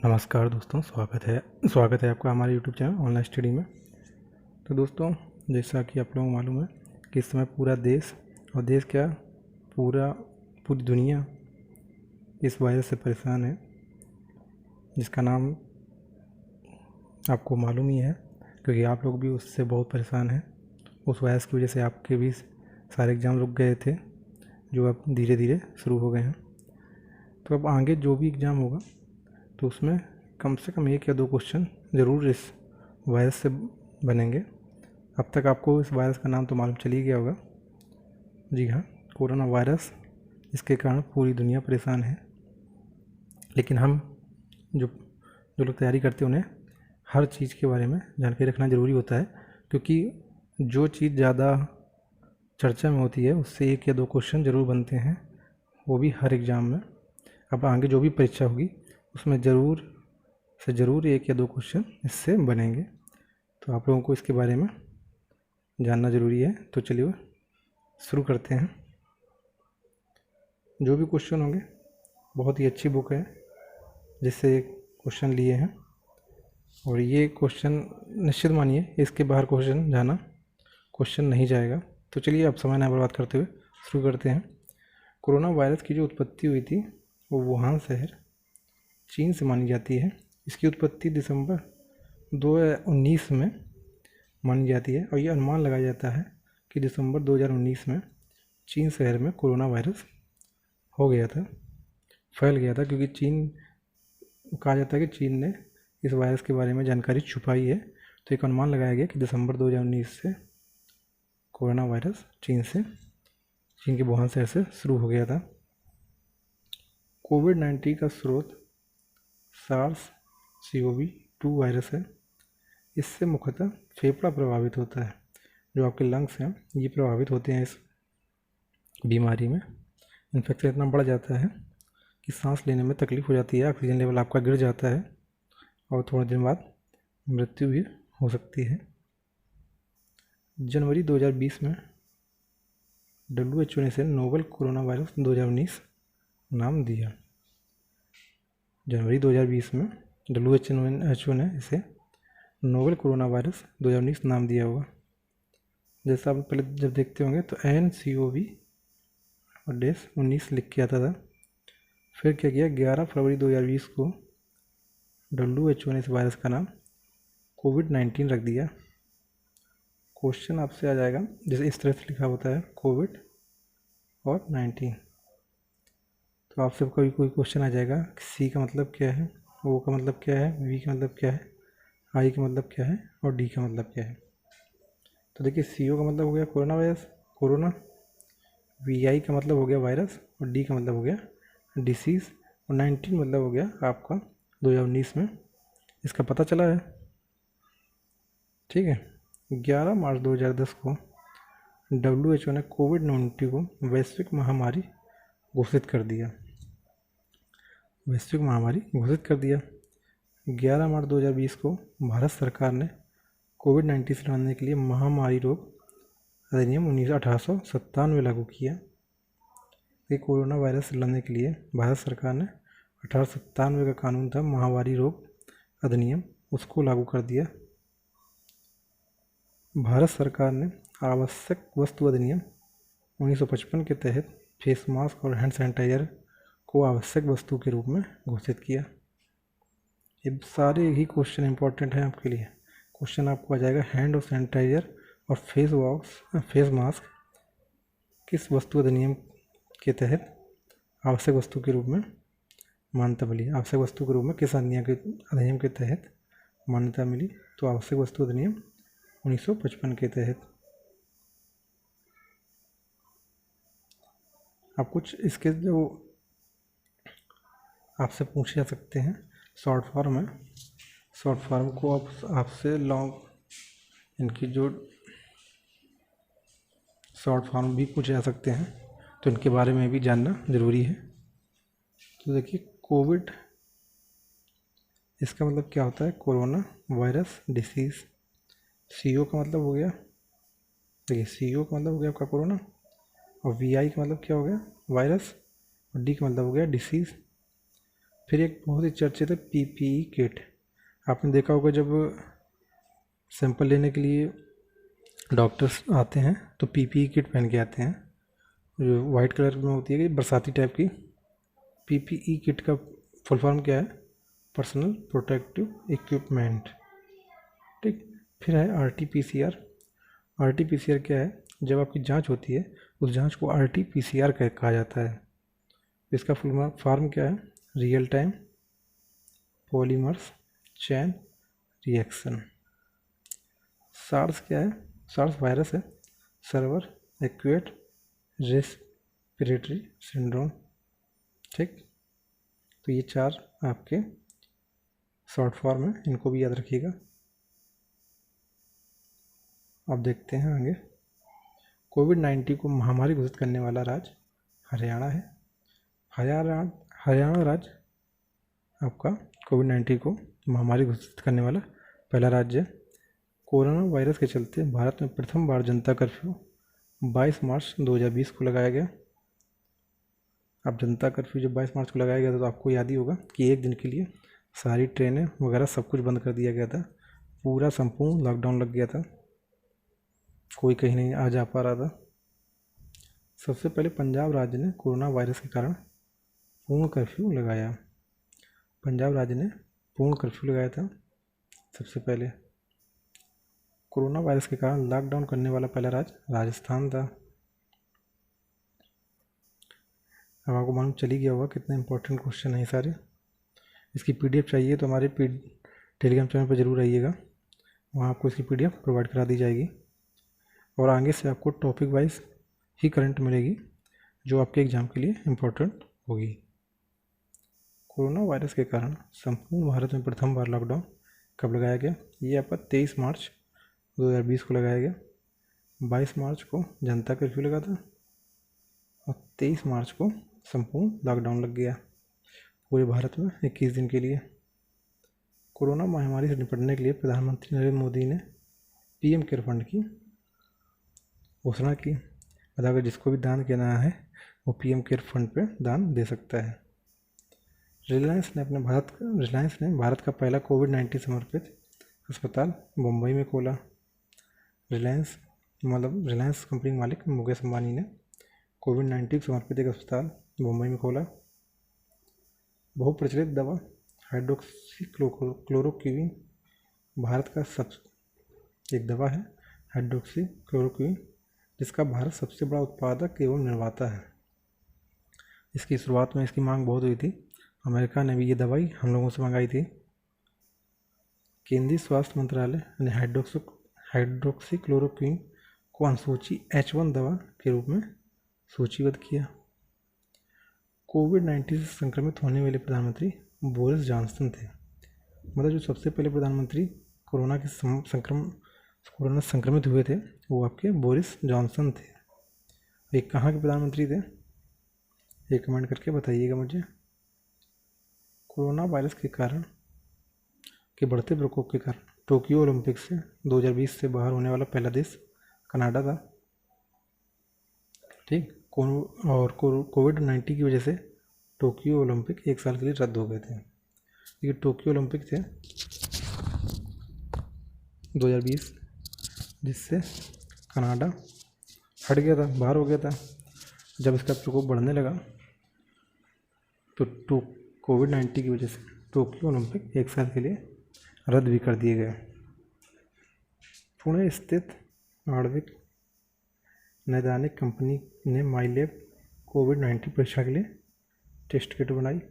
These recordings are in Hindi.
नमस्कार दोस्तों, स्वागत है आपका हमारे यूट्यूब चैनल ऑनलाइन स्टडी में। तो दोस्तों, जैसा कि आप लोगों को मालूम है कि इस समय पूरा देश और देश क्या पूरी दुनिया इस वायरस से परेशान है, जिसका नाम आपको मालूम ही है क्योंकि आप लोग भी उससे बहुत परेशान हैं। उस वायरस की वजह से आपके भी सारे एग्ज़ाम रुक गए थे, जो अब धीरे धीरे शुरू हो गए हैं। तो अब आगे जो भी एग्ज़ाम होगा तो उसमें कम से कम 1 या 2 क्वेश्चन ज़रूर इस वायरस से बनेंगे। अब तक आपको इस वायरस का नाम तो मालूम चल ही गया होगा। जी हाँ, कोरोना वायरस, इसके कारण पूरी दुनिया परेशान है। लेकिन हम जो लोग तैयारी करते हैं उन्हें हर चीज़ के बारे में जानकारी रखना ज़रूरी होता है, क्योंकि जो चीज़ ज़्यादा चर्चा में होती है उससे 1 या 2 क्वेश्चन ज़रूर बनते हैं, वो भी हर एग्ज़ाम में। अब आगे जो भी परीक्षा होगी उसमें ज़रूर से ज़रूर 1 या 2 क्वेश्चन इससे बनेंगे। तो आप लोगों को इसके बारे में जानना ज़रूरी है। तो चलिए शुरू करते हैं। जो भी क्वेश्चन होंगे, बहुत ही अच्छी बुक है जिससे क्वेश्चन लिए हैं, और ये क्वेश्चन निश्चित मानिए इसके बाहर क्वेश्चन नहीं जाएगा। तो चलिए अब समय ना बर्बाद करते हुए शुरू करते हैं। कोरोना वायरस की जो उत्पत्ति हुई थी वो वुहान शहर, चीन से मानी जाती है। इसकी उत्पत्ति दिसंबर 2019 में मानी जाती है, और ये अनुमान लगाया जाता है कि दिसंबर 2019 में चीन शहर में कोरोना वायरस फैल गया था, क्योंकि कहा जाता है कि चीन ने इस वायरस के बारे में जानकारी छुपाई है। तो एक अनुमान लगाया गया कि दिसंबर 2019 से कोरोना वायरस चीन के वुहान शहर से शुरू हो गया था। कोविड-19 का स्रोत SARS-CoV-2 वायरस है। इससे मुख्यतः फेफड़ा प्रभावित होता है। जो आपके लंग्स हैं ये प्रभावित होते हैं। इस बीमारी में इन्फेक्शन इतना बढ़ जाता है कि सांस लेने में तकलीफ हो जाती है, ऑक्सीजन लेवल आपका गिर जाता है और थोड़े दिन बाद मृत्यु भी हो सकती है। जनवरी 2020 में WHO ने इसे नोवेल कोरोना वायरस 2019 नाम दिया। जनवरी 2020 में WHO ने इसे नोवेल कोरोना वायरस 2019 नाम दिया होगा। जैसा आप पहले जब देखते होंगे तो NCOV और -19 लिख के आता था। फिर क्या किया, 11 फरवरी 2020 को WHO ने इस वायरस का नाम कोविड-19 रख दिया। क्वेश्चन आपसे आ जाएगा जैसे इस तरह से लिखा होता है, कोविड और 19। तो आपसे कभी कोई क्वेश्चन आ जाएगा, C का मतलब क्या है, O का मतलब क्या है, V का मतलब क्या है, I का मतलब क्या है और D का मतलब क्या है। तो देखिए, CO का मतलब हो गया कोरोना वायरस, कोरोना, VI का मतलब हो गया वायरस, और D का मतलब हो गया डिसीज़, और 19 मतलब हो गया आपका 2019 में इसका पता चला है। ठीक है, 11 मार्च 2010 को WHO ने कोविड-19 को वैश्विक महामारी घोषित कर दिया। 11 मार्च 2020 को भारत सरकार ने कोविड-19 से लड़ने के लिए महामारी रोग अधिनियम 1897 लागू किया। ये कोरोना वायरस से लड़ने के लिए भारत सरकार ने 1897 का कानून था, महामारी रोग अधिनियम, उसको लागू कर दिया। भारत सरकार ने आवश्यक वस्तु अधिनियम 1955 के तहत फेस मास्क और हैंड सैनिटाइजर को आवश्यक वस्तु के रूप में घोषित किया। ये सारे ही क्वेश्चन इंपॉर्टेंट हैं आपके लिए। क्वेश्चन आपको आ जाएगा, हैंड और सैनिटाइजर और फेस मास्क किस वस्तु अधिनियम के तहत आवश्यक वस्तु के रूप में मान्यता मिली। आवश्यक वस्तु के रूप में किस अधिनियम के तहत मान्यता मिली? तो आवश्यक वस्तु अधिनियम 1955 के तहत। अब कुछ इसके जो आपसे पूछे जा सकते हैं शॉर्ट फॉर्म है, शॉर्ट फॉर्म को आपसे लॉन्ग, इनकी जो शॉर्ट फॉर्म भी पूछे जा सकते हैं, तो इनके बारे में भी जानना ज़रूरी है। तो देखिए, कोविड, इसका मतलब क्या होता है, कोरोना वायरस डिसीज़। CO का मतलब हो गया, देखिए CO का मतलब हो गया आपका कोरोना, और VI का मतलब क्या हो गया, वायरस, और D का मतलब हो गया डिसीज़। फिर एक बहुत ही चर्चित है पीपीई किट। आपने देखा होगा जब सैंपल लेने के लिए डॉक्टर्स आते हैं तो पीपीई किट पहन के आते हैं, जो वाइट कलर में होती है, बरसाती टाइप की। पीपीई किट का फुल फॉर्म क्या है? Personal protective equipment. ठीक। फिर है आरटीपीसीआर। आरटीपीसीआर क्या है? जब आपकी जांच होती है उस जांच को आरटीपीसीआर कहा जाता है। इसका फुल फॉर्म क्या है? Real time polymers chain reaction. SARS क्या है? सार्स वायरस है, सर्वर एक्यूट रेस्पिरेटरी सिंड्रोम। ठीक। तो ये 4 आपके शॉर्ट फॉर्म है, इनको भी याद रखिएगा। अब देखते हैं आगे। कोविड-19 को महामारी घोषित करने वाला राज्य हरियाणा है। हरियाणा राज्य आपका कोविड-19 को महामारी घोषित करने वाला पहला राज्य है। कोरोना वायरस के चलते भारत में प्रथम बार जनता कर्फ्यू 22 मार्च 2020 को लगाया गया। अब जनता कर्फ्यू जब 22 मार्च को लगाया गया था तो आपको याद ही होगा कि एक दिन के लिए सारी ट्रेनें वगैरह सब कुछ बंद कर दिया गया था, पूरा संपूर्ण लॉकडाउन लग गया था, कोई कहीं नहीं आ जा पा रहा था। सबसे पहले पंजाब राज्य ने कोरोना वायरस के कारण पूर्ण कर्फ्यू लगाया। पंजाब राज्य ने पूर्ण कर्फ्यू लगाया था सबसे पहले। कोरोना वायरस के कारण लॉकडाउन करने वाला पहला राज्य राजस्थान था। अब आपको मालूम चली गया होगा कितने इंपॉर्टेंट क्वेश्चन हैं सारे। इसकी पीडीएफ चाहिए तो हमारे टेलीग्राम चैनल पर जरूर आइएगा, वहाँ आपको इसकी पीडीएफ प्रोवाइड करा दी जाएगी। और आगे से आपको टॉपिक वाइज ही करंट मिलेगी जो आपके एग्ज़ाम के लिए इम्पोर्टेंट होगी। कोरोना वायरस के कारण संपूर्ण भारत में प्रथम बार लॉकडाउन कब लगाया गया? ये आपका 23 मार्च 2020 को लगाया गया। 22 मार्च को जनता कर्फ्यू लगा था और 23 मार्च को संपूर्ण लॉकडाउन लग गया पूरे भारत में 21 दिन के लिए। कोरोना महामारी से निपटने के लिए प्रधानमंत्री नरेंद्र मोदी ने पीएम केयर फंड की घोषणा की। अगर जिसको भी दान देना है वो पीएम केयर फंड पे दान दे सकता है। रिलायंस ने भारत का पहला कोविड-19 समर्पित अस्पताल मुंबई में खोला। रिलायंस कंपनी के मालिक मुकेश अंबानी ने कोविड-19 समर्पित एक अस्पताल मुंबई में खोला। बहुप्रचलित दवा हाइड्रोक्सीक्लोरोक्विन भारत का एक दवा है हाइड्रोक्सीक्लोरोक्विन, जिसका भारत सबसे बड़ा उत्पादक एवं निर्माता है। इसकी शुरुआत में इसकी मांग बहुत हुई थी, अमेरिका ने भी ये दवाई हम लोगों से मंगाई थी। केंद्रीय स्वास्थ्य मंत्रालय ने हाइड्रोक्सीक्लोरोक्विन को अनुसूची H1 दवा के रूप में सूचीबद्ध किया। कोविड-19 से संक्रमित होने वाले प्रधानमंत्री बोरिस जॉनसन थे। मतलब जो सबसे पहले प्रधानमंत्री कोरोना संक्रमित हुए थे वो आपके बोरिस जॉनसन थे। ये कहाँ के प्रधानमंत्री थे? ये कमेंट करके बताइएगा मुझे। कोरोना वायरस के बढ़ते प्रकोप के कारण टोक्यो ओलंपिक से 2020 से बाहर होने वाला पहला देश कनाडा था। ठीक। और कोविड-19 की वजह से टोक्यो ओलंपिक एक साल के लिए रद्द हो गए थे। ये टोक्यो ओलंपिक थे 2020, जिससे कनाडा हट गया था, बाहर हो गया था। जब इसका प्रकोप बढ़ने लगा तो कोविड-19 की वजह से टोक्यो ओलंपिक एक साल के लिए रद्द भी कर दिए गए। पुणे स्थित आणविक नैदानिक कंपनी ने माइलैब कोविड-19 परीक्षा के लिए टेस्ट किट बनाई।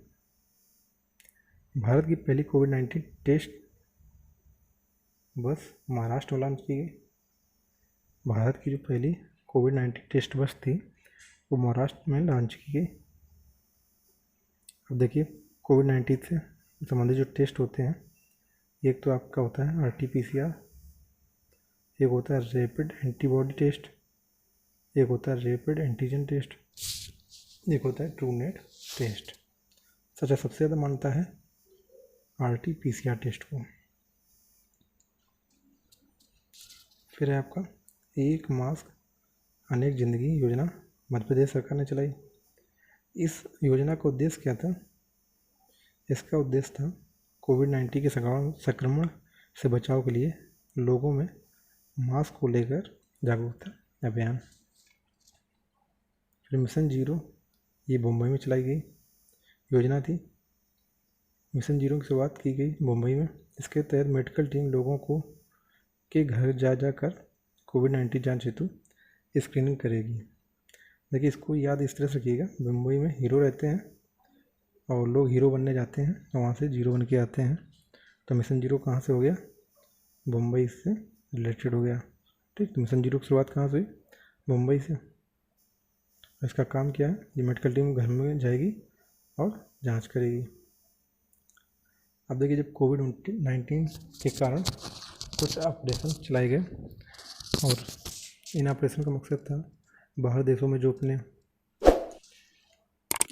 भारत की पहली कोविड-19 टेस्ट बस महाराष्ट्र में लॉन्च की गई। भारत की जो पहली कोविड-19 टेस्ट बस थी वो महाराष्ट्र में लॉन्च की गई। अब देखिए कोविड-19 से संबंधित जो टेस्ट होते हैं, एक तो आपका होता है RT-PCR, एक होता है रैपिड एंटीबॉडी टेस्ट, एक होता है रैपिड एंटीजन टेस्ट, एक होता है ट्रूनेट टेस्ट। सबसे ज़्यादा मानता है RT-PCR टेस्ट को। फिर है आपका एक मास्क अनेक जिंदगी योजना मध्य प्रदेश सरकार ने चलाई। इस योजना का उद्देश्य क्या था इसका उद्देश्य था कोविड-19 के संक्रमण से बचाव के लिए लोगों में मास्क को लेकर जागरूकता अभियान। फिर मिशन जीरो, ये मुंबई में चलाई गई योजना थी। मिशन जीरो की शुरुआत की गई मुंबई में। इसके तहत मेडिकल टीम लोगों को के घर जा कर कोविड-19 जांच हेतु स्क्रीनिंग करेगी। देखिए, इसको याद इस तरह से रखिएगा, मुंबई में हीरो रहते हैं और लोग हीरो बनने जाते हैं और वहाँ से जीरो बन के आते हैं। तो मिशन जीरो कहाँ से हो गया? मुंबई से रिलेटेड हो गया। ठीक, तो मिशन जीरो की शुरुआत कहाँ से हुई? मुंबई से। इसका काम क्या है? ये मेडिकल टीम घर में जाएगी और जांच करेगी। अब देखिए, जब कोविड-19 के कारण कुछ ऑपरेशन चलाए गए और इन ऑपरेशन का मकसद था बाहर देशों में जो अपने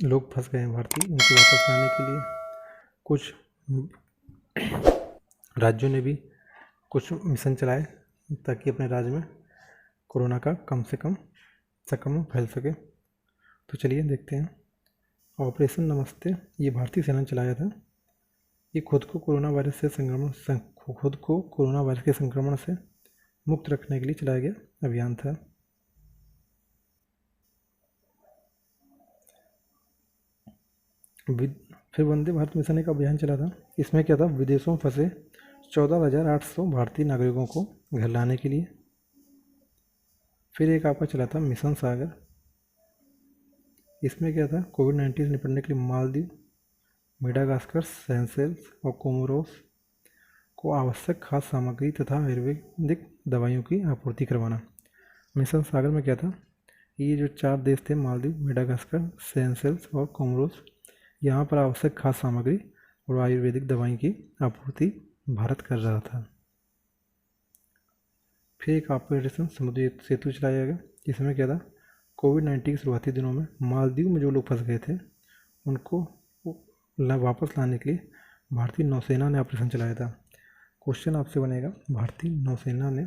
लोग फंस गए हैं भारतीय, उनको वापस लाने के लिए कुछ राज्यों ने भी कुछ मिशन चलाए ताकि अपने राज्य में कोरोना का कम से कम संक्रमण फैल सके। तो चलिए देखते हैं। ऑपरेशन नमस्ते, ये भारतीय सेना ने चलाया था। ये खुद को कोरोना वायरस के संक्रमण से मुक्त रखने के लिए चलाया गया अभियान था। फिर वंदे भारत मिशन एक अभियान चला था। इसमें क्या था? विदेशों में फंसे 14,800 भारतीय नागरिकों को घर लाने के लिए। फिर एक आपका चला था मिशन सागर। इसमें क्या था? कोविड-19 से निपटने के लिए मालदीव, मेडागास्कर, सेशेल्स और कोमोरोस को आवश्यक खाद्य सामग्री तथा आयुर्वेदिक दवाइयों की आपूर्ति करवाना। मिशन सागर में क्या था? ये जो 4 देश थे, मालदीव, मेडागास्कर, सेशेल्स और कोमोरोस, यहाँ पर आवश्यक खाद्य सामग्री और आयुर्वेदिक दवाई की आपूर्ति भारत कर रहा था। फिर एक ऑपरेशन समुद्री सेतु चलाया गया। इसमें क्या था? कोविड-19 के शुरुआती दिनों में मालदीव में जो लोग फंस गए थे उनको वापस लाने के लिए भारतीय नौसेना ने ऑपरेशन चलाया था। क्वेश्चन आपसे बनेगा, भारतीय नौसेना ने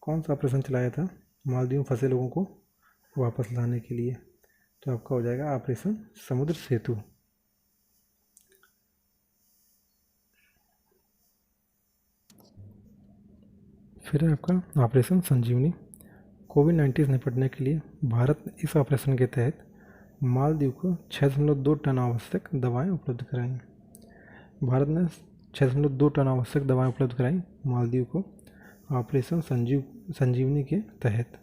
कौन सा ऑपरेशन चलाया था मालदीव में फंसे लोगों को वापस लाने के लिए? तो आपका हो जाएगा ऑपरेशन समुद्र सेतु। फिर है आपका ऑपरेशन संजीवनी। कोविड-19 से निपटने के लिए भारत ने इस ऑपरेशन के तहत मालदीव को 6.2 टन आवश्यक दवाएं उपलब्ध कराई। भारत ने 6.2 टन आवश्यक दवाएं उपलब्ध कराई मालदीव को ऑपरेशन संजीवनी के तहत।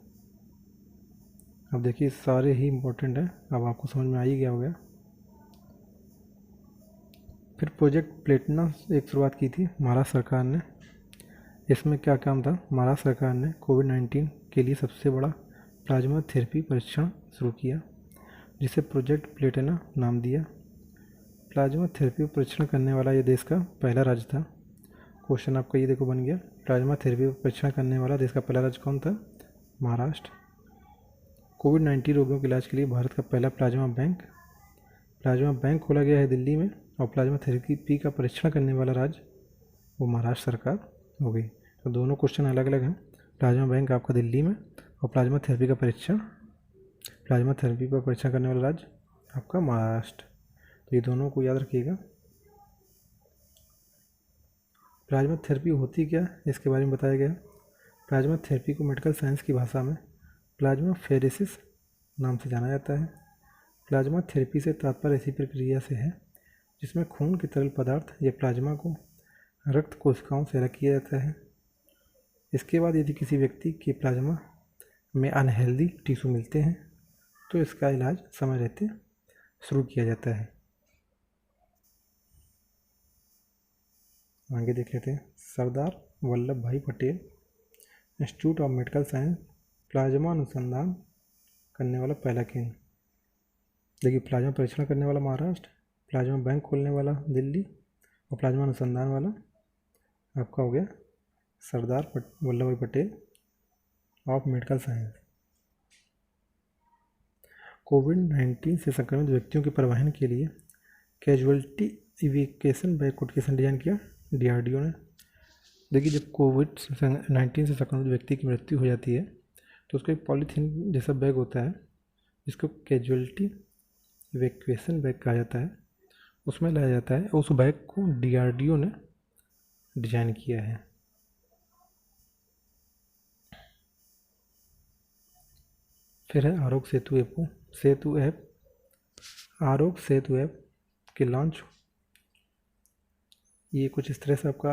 अब देखिए, सारे ही इम्पोर्टेंट है, अब आपको समझ में आ ही गया होगा। फिर प्रोजेक्ट प्लेटिना एक शुरुआत की थी महाराष्ट्र सरकार ने। इसमें क्या काम था? महाराष्ट्र सरकार ने कोविड-19 के लिए सबसे बड़ा प्लाज्मा थेरेपी परीक्षण शुरू किया, जिसे प्रोजेक्ट प्लेटिना नाम दिया। प्लाज्मा थेरेपी परीक्षण करने वाला ये देश का पहला राज्य था। क्वेश्चन आपका ये देखो बन गया, प्लाज्मा थेरेपी परीक्षण करने वाला देश का पहला राज्य कौन था? महाराष्ट्र। कोविड-19 रोगियों के इलाज के लिए भारत का पहला प्लाज्मा बैंक खोला गया है दिल्ली में, और प्लाज्मा थेरेपी का परीक्षण करने वाला राज्य वो महाराष्ट्र सरकार हो गई। तो दोनों क्वेश्चन अलग अलग हैं। प्लाज्मा बैंक आपका दिल्ली में और प्लाज्मा थेरेपी पर परीक्षण करने वाला राज्य आपका महाराष्ट्र। तो ये दोनों को याद रखिएगा। प्लाज्मा थेरेपी होती क्या है इसके बारे में बताया गया। प्लाज्मा थेरेपी को मेडिकल साइंस की भाषा में प्लाज्मा फेरेसिस नाम से जाना जाता है। प्लाज्मा थेरेपी से तात्पर्य ऐसी प्रक्रिया से है जिसमें खून के तरल पदार्थ या प्लाज्मा को रक्त कोशिकाओं से अलग किया जाता है। इसके बाद यदि किसी व्यक्ति के प्लाज्मा में अनहेल्दी टिश्यू मिलते हैं तो इसका इलाज समय रहते शुरू किया जाता है। आगे देख लेते हैं। सरदार वल्लभ भाई Patel institute of medical science plasma अनुसंधान करने वाला पहला केंद्र। देखिए, प्लाज्मा परीक्षण करने वाला महाराष्ट्र, प्लाज्मा बैंक खोलने वाला दिल्ली और प्लाज्मा अनुसंधान वाला आपका हो गया सरदार वल्लभ भाई पटेल ऑफ मेडिकल साइंस। कोविड-19 से संक्रमित व्यक्तियों के परिवहन के लिए कैजुअलिटी इवैक्यूएशन बैग कोटिकेशन डिजाइन किया DRDO ने। देखिए, जब कोविड-19 से संक्रमित व्यक्ति की मृत्यु हो जाती है तो उसका एक पॉलीथीन जैसा बैग होता है जिसको कैजुअलिटी इवैक्यूएशन बैग कहा जाता है। उसमें लाया जाता है। उस बैग को DRDO ने डिजाइन किया है। फिर है आरोग्य सेतु ऐप। आरोग्य सेतु ऐप के लॉन्च, ये कुछ इस तरह से आपका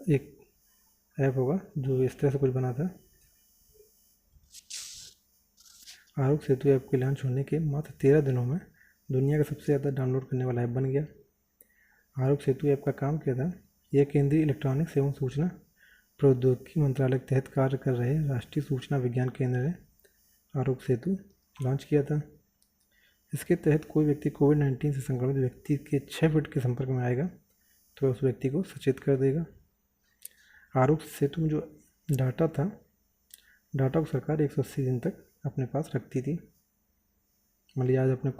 एक ऐप होगा जो इस तरह से कुछ बना था। आरोग्य सेतु ऐप के लॉन्च होने के मात्र 13 दिनों में दुनिया का सबसे ज़्यादा डाउनलोड करने वाला ऐप बन गया। आरोग्य सेतु ऐप का काम क्या था? यह केंद्रीय इलेक्ट्रॉनिक्स एवं सूचना प्रौद्योगिकी मंत्रालय के तहत कार्य कर रहे राष्ट्रीय सूचना विज्ञान केंद्र ने आरोग्य सेतु लॉन्च किया था। इसके तहत कोई व्यक्ति कोविड-19 से संक्रमित व्यक्ति के 6 फीट के संपर्क में आएगा तो उस व्यक्ति को सचेत कर देगा। आरोग्य सेतु में जो डाटा था, डाटा को सरकार 180 दिन तक अपने पास रखती थी। मान लीजिए आज आपने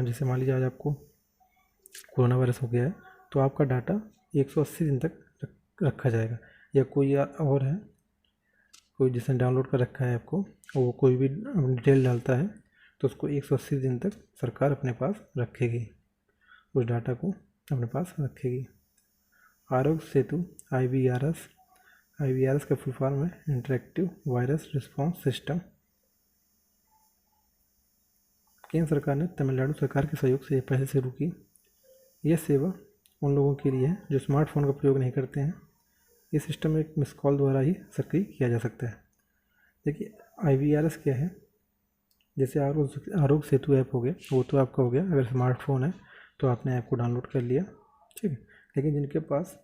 जैसे मान लीजिए आज आपको कोरोना वायरस हो गया है तो आपका डाटा 180 दिन तक रखा जाएगा। या कोई और है, कोई जिसने डाउनलोड कर रखा है आपको, वो कोई भी डिटेल डालता है तो उसको 180 दिन तक सरकार अपने पास रखेगी, उस डाटा को अपने पास रखेगी। आरोग्य सेतु IVRS का फुल फॉर्म है इंटरेक्टिव वायरस रिस्पॉन्स सिस्टम। केंद्र सरकार ने तमिलनाडु सरकार के सहयोग से पहले शुरू की। यह सेवा उन लोगों के लिए है जो स्मार्टफोन का प्रयोग नहीं करते हैं। इस सिस्टम एक मिस कॉल द्वारा ही सक्रिय किया जा सकता है। देखिए IVRS क्या है? जैसे आरोग्य सेतु ऐप हो गया, वो तो आपका हो गया अगर स्मार्टफोन है तो आपने ऐप को डाउनलोड कर लिया, ठीक है। लेकिन जिनके पास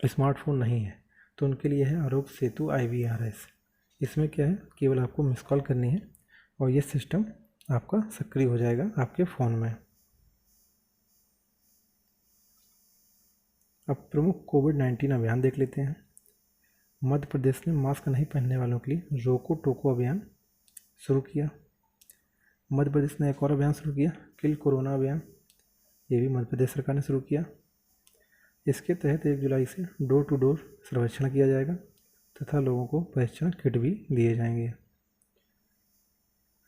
स्मार्टफोन नहीं है तो उनके लिए है आरोग्य सेतु IVRS। इसमें क्या है, केवल आपको मिस कॉल करनी है और ये सिस्टम आपका सक्रिय हो जाएगा आपके फ़ोन में। अब प्रमुख कोविड-19 अभियान देख लेते हैं। मध्य प्रदेश ने मास्क नहीं पहनने वालों के लिए रोको टोको अभियान शुरू किया। मध्य प्रदेश ने एक और अभियान शुरू किया, किल कोरोना अभियान। ये भी मध्य प्रदेश सरकार ने शुरू किया। इसके तहत 1 जुलाई से डोर टू डोर सर्वेक्षण किया जाएगा तथा लोगों को परीक्षण किट भी दिए जाएंगे।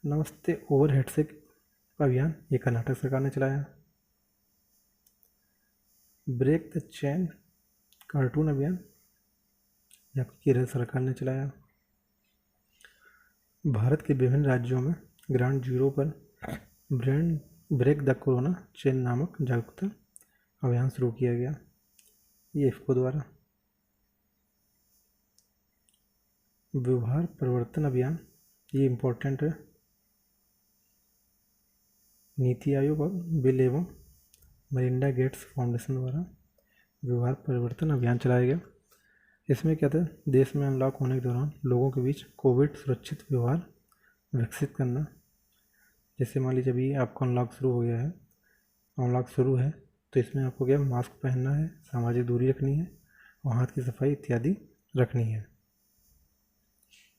नमस्ते ओवरहेड से अभियान, ये कर्नाटक सरकार ने चलाया। ब्रेक द चेन कार्टून अभियान, यह केरल सरकार ने चलाया। भारत के विभिन्न राज्यों में ग्राउंड जीरो पर ब्रेक द कोरोना चेन नामक जागरूकता अभियान शुरू किया गया, ये इफ्को द्वारा। व्यवहार परिवर्तन अभियान, ये इम्पोर्टेंट है। नीति आयोग और बिल एवं मलिंडा गेट्स फाउंडेशन द्वारा व्यवहार परिवर्तन अभियान चलाया गया। इसमें क्या था, देश में अनलॉक होने के दौरान लोगों के बीच कोविड सुरक्षित व्यवहार विकसित करना। जैसे मान लीजिए अभी आपका अनलॉक शुरू है तो इसमें आपको क्या मास्क पहनना है, सामाजिक दूरी रखनी है और हाथ की सफाई इत्यादि रखनी है।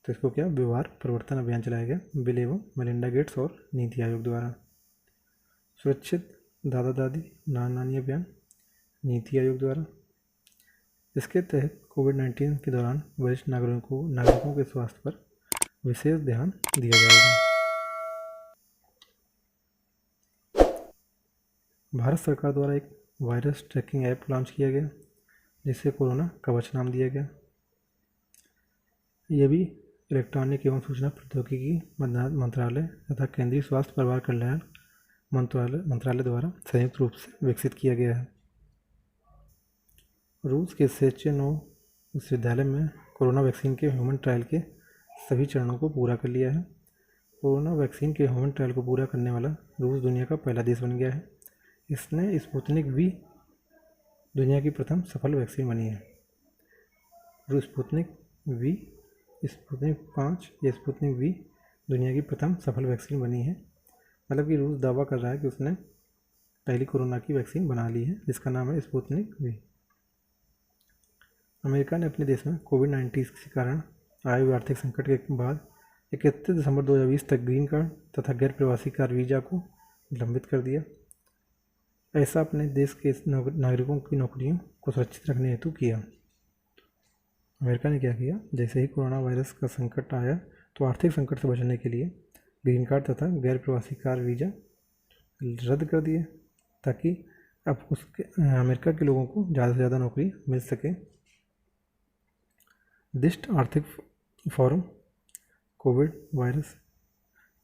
तो इसको क्या व्यवहार परिवर्तन अभियान चलाया गया बिल एवं मलिंडा गेट्स और नीति आयोग द्वारा। सुरक्षित दादा दादी नाना नानी अभियान, नीति आयोग द्वारा। इसके तहत कोविड-19 के दौरान वरिष्ठ नागरिकों के स्वास्थ्य पर विशेष ध्यान दिया जाएगा। भारत सरकार द्वारा एक वायरस ट्रैकिंग ऐप लॉन्च किया गया जिसे कोरोना कवच नाम दिया गया। यह भी इलेक्ट्रॉनिक एवं सूचना प्रौद्योगिकी मंत्रालय तथा केंद्रीय स्वास्थ्य परिवार कल्याण मंत्रालय द्वारा संयुक्त रूप से विकसित किया गया है। रूस के सेचेनो विश्वविद्यालय में कोरोना वैक्सीन के ह्यूमन ट्रायल के सभी चरणों को पूरा कर लिया है। कोरोना वैक्सीन के ह्यूमन ट्रायल को पूरा करने वाला रूस दुनिया का पहला देश बन गया है। इसने स्पुतनिक वी दुनिया की प्रथम सफल वैक्सीन बनी है। स्पुतनिक 5 या स्पुतनिक वी दुनिया की प्रथम सफल वैक्सीन बनी है। मतलब कि रूस दावा कर रहा है कि उसने पहली कोरोना की वैक्सीन बना ली है जिसका नाम है स्पुतनिक वी। अमेरिका ने अपने देश में कोविड-19 के कारण आए हुए आर्थिक संकट के बाद 31 दिसंबर 2020 तक ग्रीन कार्ड तथा गैर प्रवासी कार्ड वीज़ा को निलंबित कर दिया। ऐसा अपने देश के नागरिकों की नौकरियों को सुरक्षित रखने हेतु किया। अमेरिका ने क्या किया, जैसे ही कोरोना वायरस का संकट आया तो आर्थिक संकट से बचने के लिए ग्रीन कार्ड तथा गैर प्रवासी कार्ड वीज़ा रद्द कर दिए। ताकि अब उसके अमेरिका के लोगों को ज़्यादा से ज़्यादा नौकरी मिल सके। विश्व आर्थिक फोरम कोविड वायरस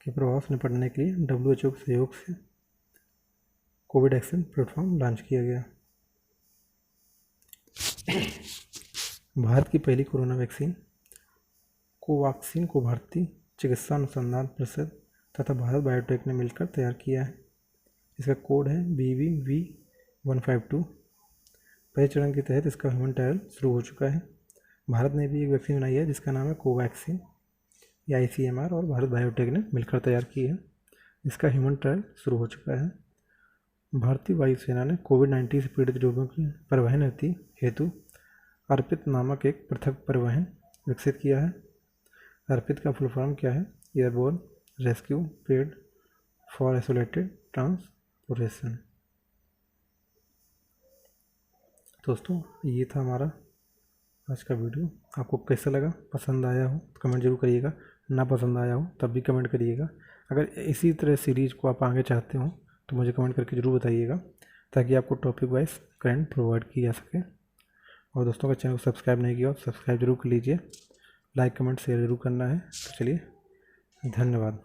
के प्रभाव से निपटने के लिए WHO के सहयोग से कोविड एक्शन प्लेटफॉर्म लॉन्च किया गया। भारत की पहली कोरोना वैक्सीन कोवाक्सिन को भारतीय चिकित्सा अनुसंधान परिषद तथा भारत बायोटेक ने मिलकर तैयार किया है। इसका कोड है BBV152। पहले चरण के तहत इसका ह्यूमन ट्रायल शुरू हो चुका है। भारत ने भी एक वैक्सीन बनाई है जिसका नाम है कोवैक्सीन, या ICMR और भारत बायोटेक ने मिलकर तैयार की है। इसका ह्यूमन ट्रायल शुरू हो चुका है। भारतीय वायुसेना ने कोविड-19 से पीड़ित रोगियों की परिवहन हेतु अर्पित नामक एक पृथक परिवहन विकसित किया है। अर्पित का फुल फॉर्म क्या है? Airborne rescue paid for isolated transportation. दोस्तों, ये था हमारा आज का वीडियो। आपको कैसा लगा? पसंद आया हो तो कमेंट जरूर करिएगा, ना पसंद आया हो तब भी कमेंट करिएगा। अगर इसी तरह सीरीज़ को आप आगे चाहते हो तो मुझे कमेंट करके ज़रूर बताइएगा, ताकि आपको टॉपिक वाइज करंट प्रोवाइड की जा सके। और दोस्तों, का चैनल को सब्सक्राइब नहीं किया तो सब्सक्राइब जरूर कर लीजिए। लाइक कमेंट शेयर जरूर करना है। तो चलिए, धन्यवाद।